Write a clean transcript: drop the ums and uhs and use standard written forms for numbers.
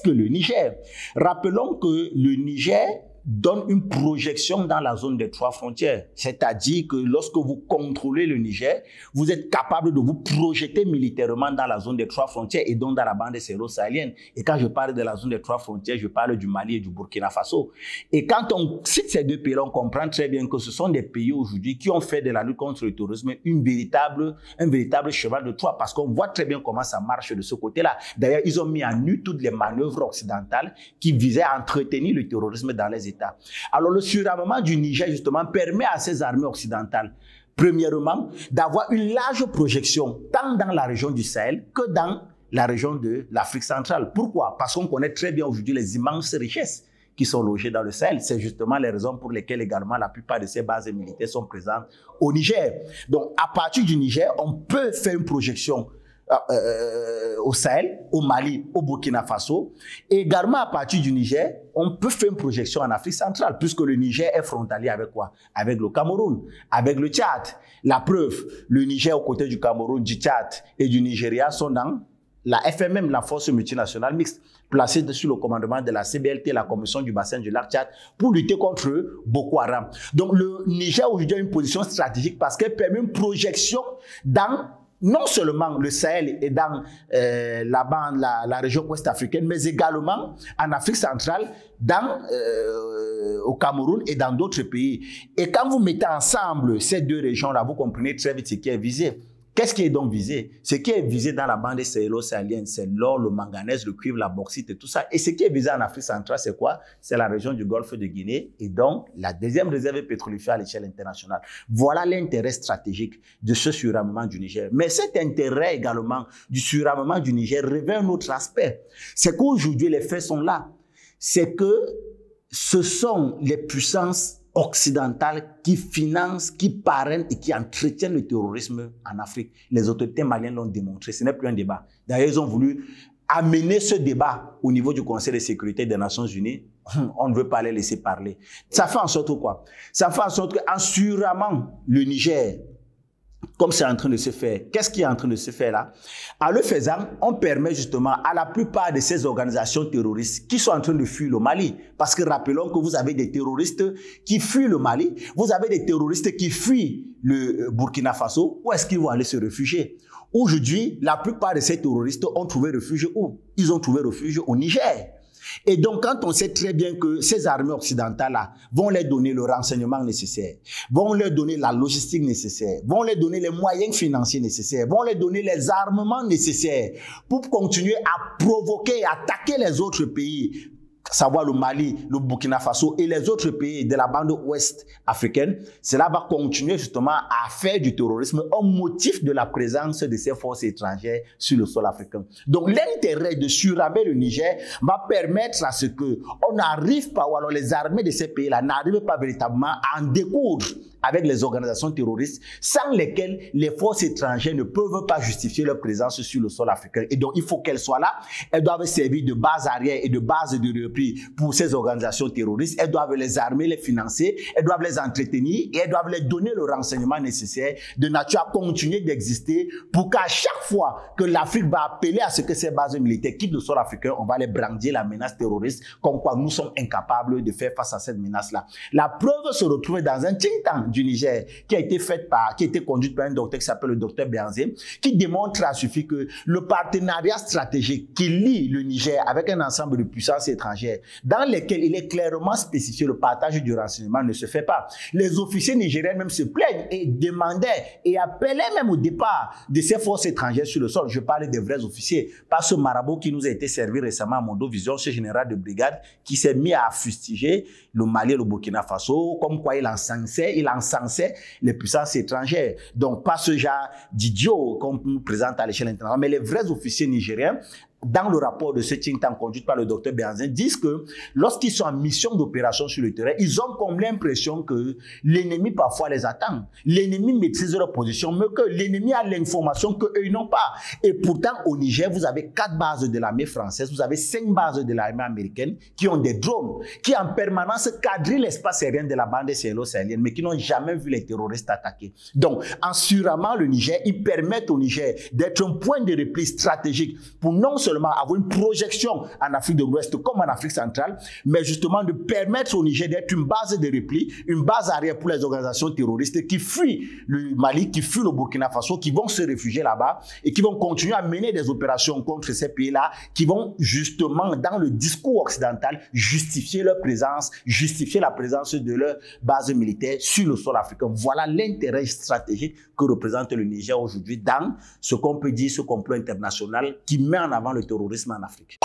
que le Niger? Rappelons que le Niger donne une projection dans la zone des 3 frontières. C'est-à-dire que lorsque vous contrôlez le Niger, vous êtes capable de vous projeter militairement dans la zone des 3 frontières et donc dans la bande sahélo-sahélienne. Et quand je parle de la zone des 3 frontières, je parle du Mali et du Burkina Faso. Et quand on cite ces 2 pays-là, on comprend très bien que ce sont des pays aujourd'hui qui ont fait de la lutte contre le terrorisme un véritable cheval de Troie, parce qu'on voit très bien comment ça marche de ce côté-là. D'ailleurs, ils ont mis en nu toutes les manœuvres occidentales qui visaient à entretenir le terrorisme dans les États. Alors, le surarmement du Niger, justement, permet à ces armées occidentales, premièrement, d'avoir une large projection, tant dans la région du Sahel que dans la région de l'Afrique centrale. Pourquoi? Parce qu'on connaît très bien aujourd'hui les immenses richesses qui sont logées dans le Sahel. C'est justement les raisons pour lesquelles également la plupart de ces bases militaires sont présentes au Niger. Donc, à partir du Niger, on peut faire une projection au Sahel, au Mali, au Burkina Faso. Et également, à partir du Niger, on peut faire une projection en Afrique centrale, puisque le Niger est frontalier avec quoi? Avec le Cameroun, avec le Tchad. La preuve, le Niger aux côtés du Cameroun, du Tchad et du Nigeria sont dans la FMM, la force multinationale mixte, placée sous le commandement de la CBLT, la Commission du bassin du lac Tchad, pour lutter contre Boko Haram. Donc le Niger aujourd'hui a une position stratégique parce qu'elle permet une projection dans non seulement le Sahel et dans la région ouest africaine, mais également en Afrique centrale, au Cameroun et dans d'autres pays. Et quand vous mettez ensemble ces 2 régions-là, vous comprenez très vite ce qui est visé. Qu'est-ce qui est donc visé? Ce qui est visé dans la bande sahélo-sahélienne, c'est l'or, le manganèse, le cuivre, la bauxite et tout ça. Et ce qui est visé en Afrique centrale, c'est quoi? C'est la région du golfe de Guinée et donc la deuxième réserve pétrolifère à l'échelle internationale. Voilà l'intérêt stratégique de ce surarmement du Niger. Mais cet intérêt également du surarmement du Niger revêt un autre aspect. C'est qu'aujourd'hui, les faits sont là. C'est que ce sont les puissances occidentales qui financent, qui parrainent et qui entretiennent le terrorisme en Afrique. Les autorités maliennes l'ont démontré. Ce n'est plus un débat. D'ailleurs, ils ont voulu amener ce débat au niveau du Conseil de sécurité des Nations Unies. On ne veut pas les laisser parler. Ça fait en sorte quoi? Ça fait en sorte qu'en surarmant le Niger, comme c'est en train de se faire, qu'est-ce qui est en train de se faire là? En le faisant, on permet justement à la plupart de ces organisations terroristes qui sont en train de fuir le Mali. Parce que rappelons que vous avez des terroristes qui fuient le Mali, vous avez des terroristes qui fuient le Burkina Faso. Où est-ce qu'ils vont aller se réfugier? Aujourd'hui, la plupart de ces terroristes ont trouvé refuge où? Ils ont trouvé refuge au Niger. Et donc, quand on sait très bien que ces armées occidentales-là vont leur donner le renseignement nécessaire, vont leur donner la logistique nécessaire, vont leur donner les moyens financiers nécessaires, vont leur donner les armements nécessaires pour continuer à provoquer et attaquer les autres pays, savoir le Mali, le Burkina Faso et les autres pays de la bande ouest africaine, cela va continuer justement à faire du terrorisme un motif de la présence de ces forces étrangères sur le sol africain. Donc l'intérêt de surarmer le Niger va permettre à ce que on n'arrive pas, ou alors les armées de ces pays-là n'arrivent pas véritablement à en découdre avec les organisations terroristes sans lesquelles les forces étrangères ne peuvent pas justifier leur présence sur le sol africain. Et donc, il faut qu'elles soient là. Elles doivent servir de base arrière et de base de repli pour ces organisations terroristes. Elles doivent les armer, les financer, elles doivent les entretenir et elles doivent leur donner le renseignement nécessaire de nature à continuer d'exister pour qu'à chaque fois que l'Afrique va appeler à ce que ces bases militaires quittent le sol africain, on va les brandir la menace terroriste, comme quoi nous sommes incapables de faire face à cette menace-là. La preuve se retrouve dans un think tank du Niger qui a été conduite par un docteur qui s'appelle le docteur Béanzé, qui démontre à suffit que le partenariat stratégique qui lie le Niger avec un ensemble de puissances étrangères dans lesquelles il est clairement spécifié le partage du renseignement ne se fait pas. Les officiers nigériens même se plaignent et demandaient et appelaient même au départ de ces forces étrangères sur le sol. Je parle des vrais officiers, pas ce marabout qui nous a été servi récemment à Mondovision, ce général de brigade qui s'est mis à fustiger le Mali et le Burkina Faso, comme quoi il encensait les puissances étrangères. Donc, pas ce genre d'idiot qu'on nous présente à l'échelle internationale, mais les vrais officiers nigériens, dans le rapport de ce think tank conduit par le docteur Béanzin, disent que lorsqu'ils sont en mission d'opération sur le terrain, ils ont comme l'impression que l'ennemi parfois les attend. L'ennemi maîtrise leur position, mais que l'ennemi a l'information qu'eux ils n'ont pas. Et pourtant, au Niger, vous avez 4 bases de l'armée française, vous avez 5 bases de l'armée américaine qui ont des drones, qui en permanence quadrillent l'espace aérien de la bande sahélo-sahélienne, mais qui n'ont jamais vu les terroristes attaquer. Donc, en surarmant le Niger, ils permettent au Niger d'être un point de repli stratégique pour non seulement seulement avoir une projection en Afrique de l'Ouest comme en Afrique centrale, mais justement de permettre au Niger d'être une base de repli, une base arrière pour les organisations terroristes qui fuient le Mali, qui fuient le Burkina Faso, qui vont se réfugier là-bas et qui vont continuer à mener des opérations contre ces pays-là, qui vont justement, dans le discours occidental, justifier leur présence, justifier la présence de leur base militaire sur le sol africain. Voilà l'intérêt stratégique que représente le Niger aujourd'hui dans ce qu'on peut dire, ce complot international qui met en avant le terrorisme en Afrique.